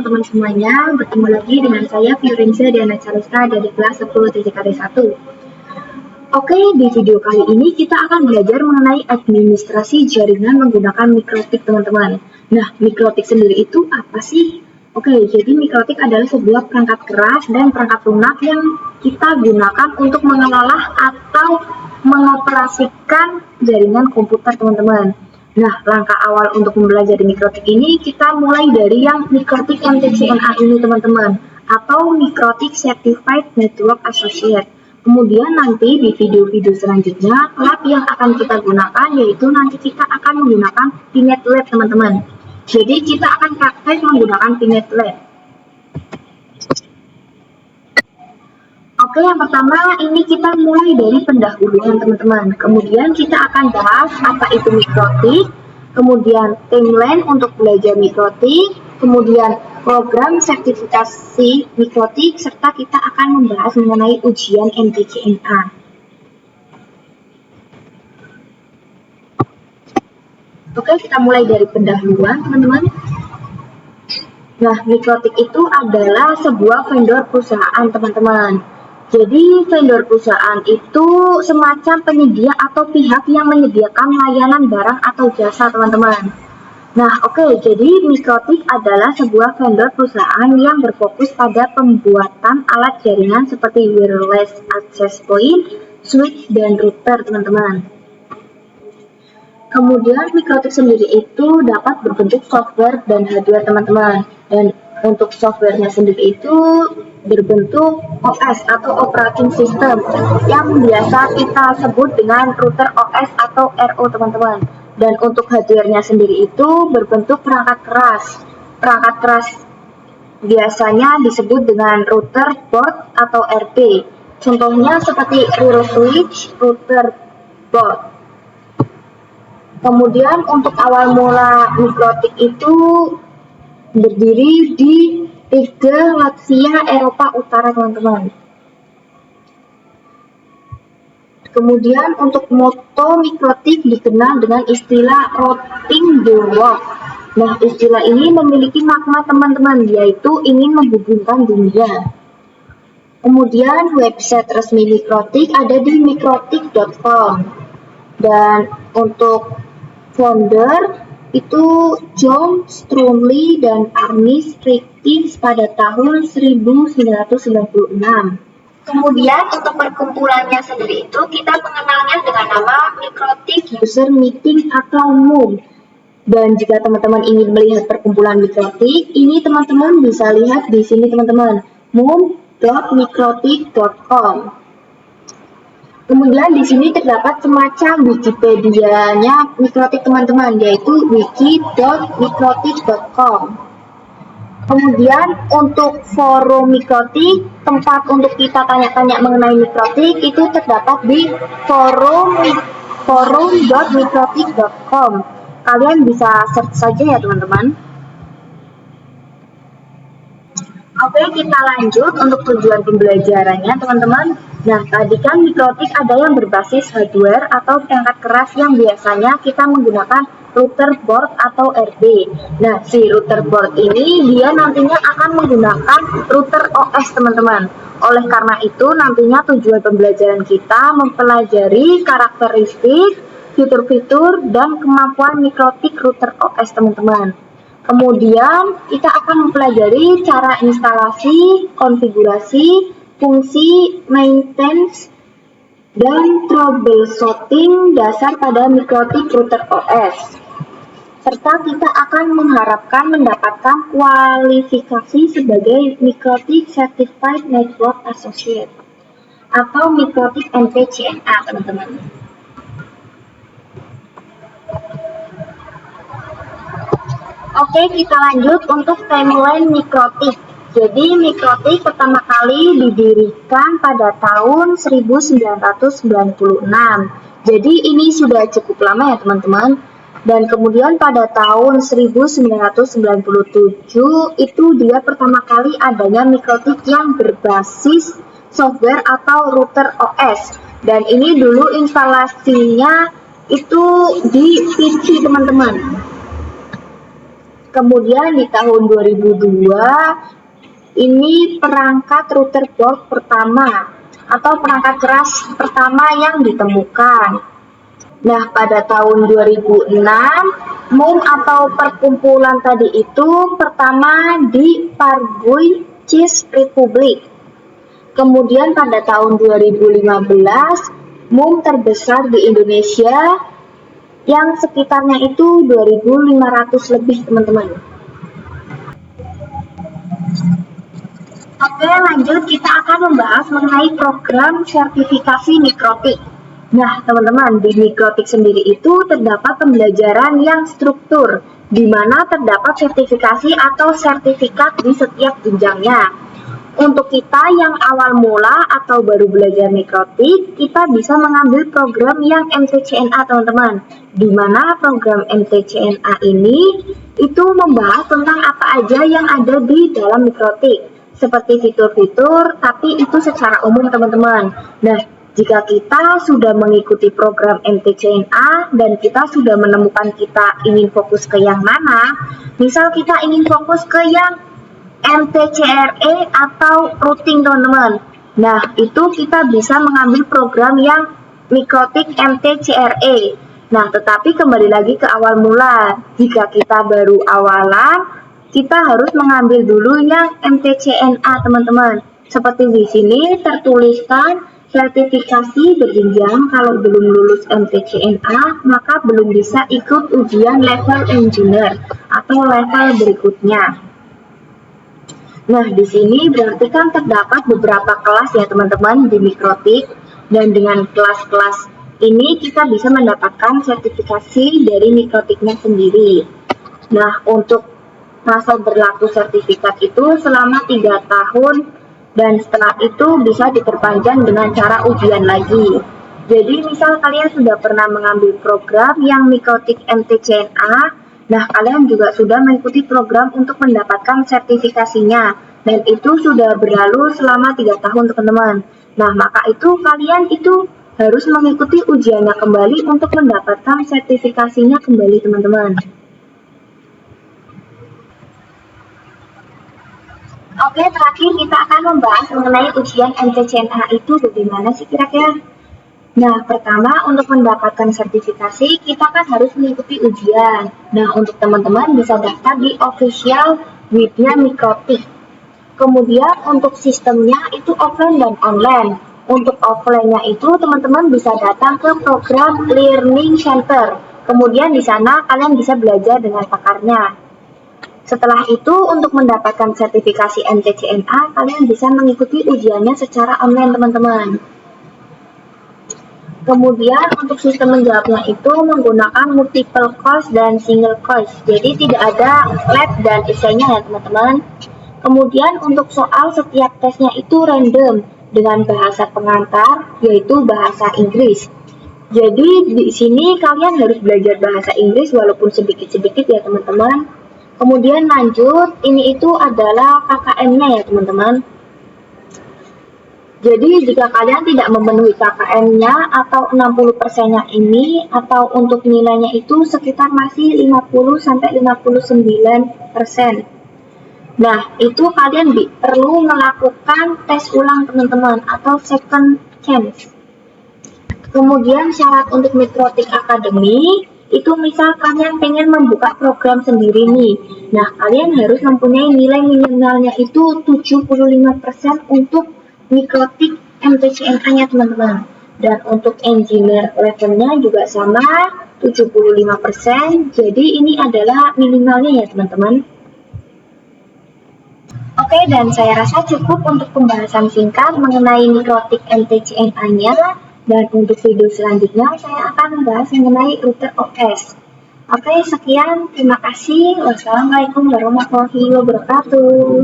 teman-teman semuanya, bertemu lagi dengan saya Fiorenza Diana Charista dari kelas 10 TJKD 1. Oke, di video kali ini kita akan belajar mengenai administrasi jaringan menggunakan mikrotik teman-teman. Nah, mikrotik sendiri itu apa sih? Oke, jadi mikrotik adalah sebuah perangkat keras dan perangkat lunak yang kita gunakan untuk mengelola atau mengoperasikan jaringan komputer teman-teman. Nah, langkah awal untuk mempelajari mikrotik ini kita mulai dari yang mikrotik MTCNA ini teman-teman, atau mikrotik Certified Network Associate. Kemudian nanti di video-video selanjutnya, lab yang akan kita gunakan yaitu nanti kita akan menggunakan Pinet Lab teman-teman. Jadi kita akan praktek menggunakan Pinet Lab. Oke, yang pertama ini kita mulai dari pendahuluan teman-teman. Kemudian kita akan bahas apa itu mikrotik, kemudian timeline untuk belajar mikrotik, kemudian program sertifikasi mikrotik, serta kita akan membahas mengenai ujian MTCNA. Oke, kita mulai dari pendahuluan teman-teman. Nah, mikrotik itu adalah sebuah vendor perusahaan teman-teman. Jadi vendor perusahaan itu semacam penyedia atau pihak yang menyediakan layanan barang atau jasa teman-teman. Nah oke, jadi mikrotik adalah sebuah vendor perusahaan yang berfokus pada pembuatan alat jaringan seperti wireless access point, switch, dan router teman-teman. Kemudian mikrotik sendiri itu dapat berbentuk software dan hardware teman-teman. Dan untuk softwarenya sendiri itu berbentuk OS atau operating system yang biasa kita sebut dengan router OS atau RO teman-teman. Dan untuk hardware-nya sendiri itu berbentuk perangkat keras. Perangkat keras biasanya disebut dengan router board atau RB. Contohnya seperti real switch, router board. Kemudian untuk awal mula mikrotik itu berdiri di Riga, Latvia, Eropa Utara teman-teman. Kemudian untuk moto mikrotik dikenal dengan istilah routing the world. Nah, istilah ini memiliki makna teman-teman, yaitu ingin menghubungkan dunia. Kemudian website resmi mikrotik ada di mikrotik.com. Dan untuk founder itu John Strumley dan Arnis Rickins pada tahun 1996. Kemudian untuk perkumpulannya sendiri itu kita mengenalnya dengan nama Mikrotik User Meeting atau MUM. Dan jika teman-teman ingin melihat perkumpulan mikrotik, ini teman-teman bisa lihat di sini teman-teman, mum.mikrotik.com. Kemudian di sini terdapat semacam Wikipedia-nya mikrotik teman-teman, yaitu wiki.mikrotik.com. Kemudian untuk forum mikrotik, tempat untuk kita tanya-tanya mengenai mikrotik itu terdapat di forum.mikrotik.com. Kalian bisa search saja ya teman-teman. Oke, kita lanjut untuk tujuan pembelajarannya teman-teman. Nah, tadi kan mikrotik ada yang berbasis hardware atau perangkat keras yang biasanya kita menggunakan router board atau RB. Nah, si router board ini dia nantinya akan menggunakan router OS teman-teman. Oleh karena itu, nantinya tujuan pembelajaran kita mempelajari karakteristik, fitur-fitur, dan kemampuan mikrotik router OS teman-teman. Kemudian kita akan mempelajari cara instalasi, konfigurasi, fungsi, maintenance, dan troubleshooting dasar pada mikrotik router OS. Serta kita akan mengharapkan mendapatkan kualifikasi sebagai Mikrotik Certified Network Associate atau mikrotik MTCNA teman-teman. Oke, kita lanjut untuk timeline mikrotik. Jadi mikrotik pertama kali didirikan pada tahun 1996. Jadi ini sudah cukup lama ya teman-teman. Dan kemudian pada tahun 1997 itu dia pertama kali adanya mikrotik yang berbasis software atau router OS. Dan ini dulu instalasinya itu di PC teman-teman. Kemudian di tahun 2002, ini perangkat router board pertama atau perangkat keras pertama yang ditemukan. Nah, pada tahun 2006, MUM atau perkumpulan tadi itu pertama di Paraguay, Czech Republic. Kemudian pada tahun 2015, MUM terbesar di Indonesia yang sekitarnya itu 2.500 lebih, teman-teman. Oke, lanjut kita akan membahas mengenai program sertifikasi mikrotik. Nah, teman-teman, di mikrotik sendiri itu terdapat pembelajaran yang struktur, di mana terdapat sertifikasi atau sertifikat di setiap jenjangnya. Untuk kita yang awal mula atau baru belajar mikrotik, kita bisa mengambil program yang MTCNA, teman-teman. Di mana program MTCNA ini itu membahas tentang apa aja yang ada di dalam mikrotik, seperti fitur-fitur, tapi itu secara umum, teman-teman. Nah, jika kita sudah mengikuti program MTCNA dan kita sudah menemukan kita ingin fokus ke yang mana, misal kita ingin fokus ke yang MTCRE atau routing, teman-teman. Nah, itu kita bisa mengambil program yang mikrotik MTCRE. Nah, tetapi kembali lagi ke awal mula. Jika kita baru awalan, kita harus mengambil dulu yang MTCNA, teman-teman. Seperti di sini tertuliskan sertifikasi berjenjang. Kalau belum lulus MTCNA, maka belum bisa ikut ujian level engineer atau level berikutnya. Nah, di sini berarti kan terdapat beberapa kelas ya, teman-teman, di mikrotik. Dan dengan kelas-kelas ini kita bisa mendapatkan sertifikasi dari mikrotiknya sendiri. Nah, untuk masa berlaku sertifikat itu selama 3 tahun dan setelah itu bisa diperpanjang dengan cara ujian lagi. Jadi misal kalian sudah pernah mengambil program yang mikrotik MTCNA, nah kalian juga sudah mengikuti program untuk mendapatkan sertifikasinya dan itu sudah berlalu selama 3 tahun, teman-teman. Nah, maka itu kalian itu harus mengikuti ujiannya kembali untuk mendapatkan sertifikasinya kembali, teman-teman. Oke, terakhir kita akan membahas mengenai ujian MTCNA itu bagaimana sih kira-kira. Nah, pertama untuk mendapatkan sertifikasi kita kan harus mengikuti ujian. Nah, untuk teman-teman bisa daftar di official webnya Mikrotik. Kemudian untuk sistemnya itu offline dan online. Untuk offline-nya itu teman-teman bisa datang ke program Learning Center. Kemudian di sana kalian bisa belajar dengan pakarnya. Setelah itu, untuk mendapatkan sertifikasi MTCNA, kalian bisa mengikuti ujiannya secara online, teman-teman. Kemudian, untuk sistem menjawabnya itu menggunakan multiple choice dan single choice. Jadi, tidak ada lab dan esainya ya, teman-teman. Kemudian, untuk soal setiap tesnya itu random dengan bahasa pengantar, yaitu bahasa Inggris. Jadi, di sini kalian harus belajar bahasa Inggris walaupun sedikit-sedikit ya, teman-teman. Kemudian lanjut, ini itu adalah KKM-nya ya, teman-teman. Jadi jika kalian tidak memenuhi KKM-nya atau 60%-nya ini, atau untuk nilainya itu sekitar masih 50-59%. Nah, itu kalian perlu melakukan tes ulang, teman-teman, atau second chance. Kemudian syarat untuk Mikrotik Academy, itu misal kalian pengen membuka program sendiri nih. Nah, kalian harus mempunyai nilai minimalnya itu 75% untuk Mikrotik MTCNA-nya, teman-teman. Dan untuk engineer levelnya juga sama, 75%. Jadi ini adalah minimalnya ya, teman-teman. Oke, dan saya rasa cukup untuk pembahasan singkat mengenai Mikrotik MTCNA-nya. Dan untuk video selanjutnya saya akan membahas mengenai router OS. Oke, sekian. Terima kasih. Wassalamualaikum warahmatullahi wabarakatuh.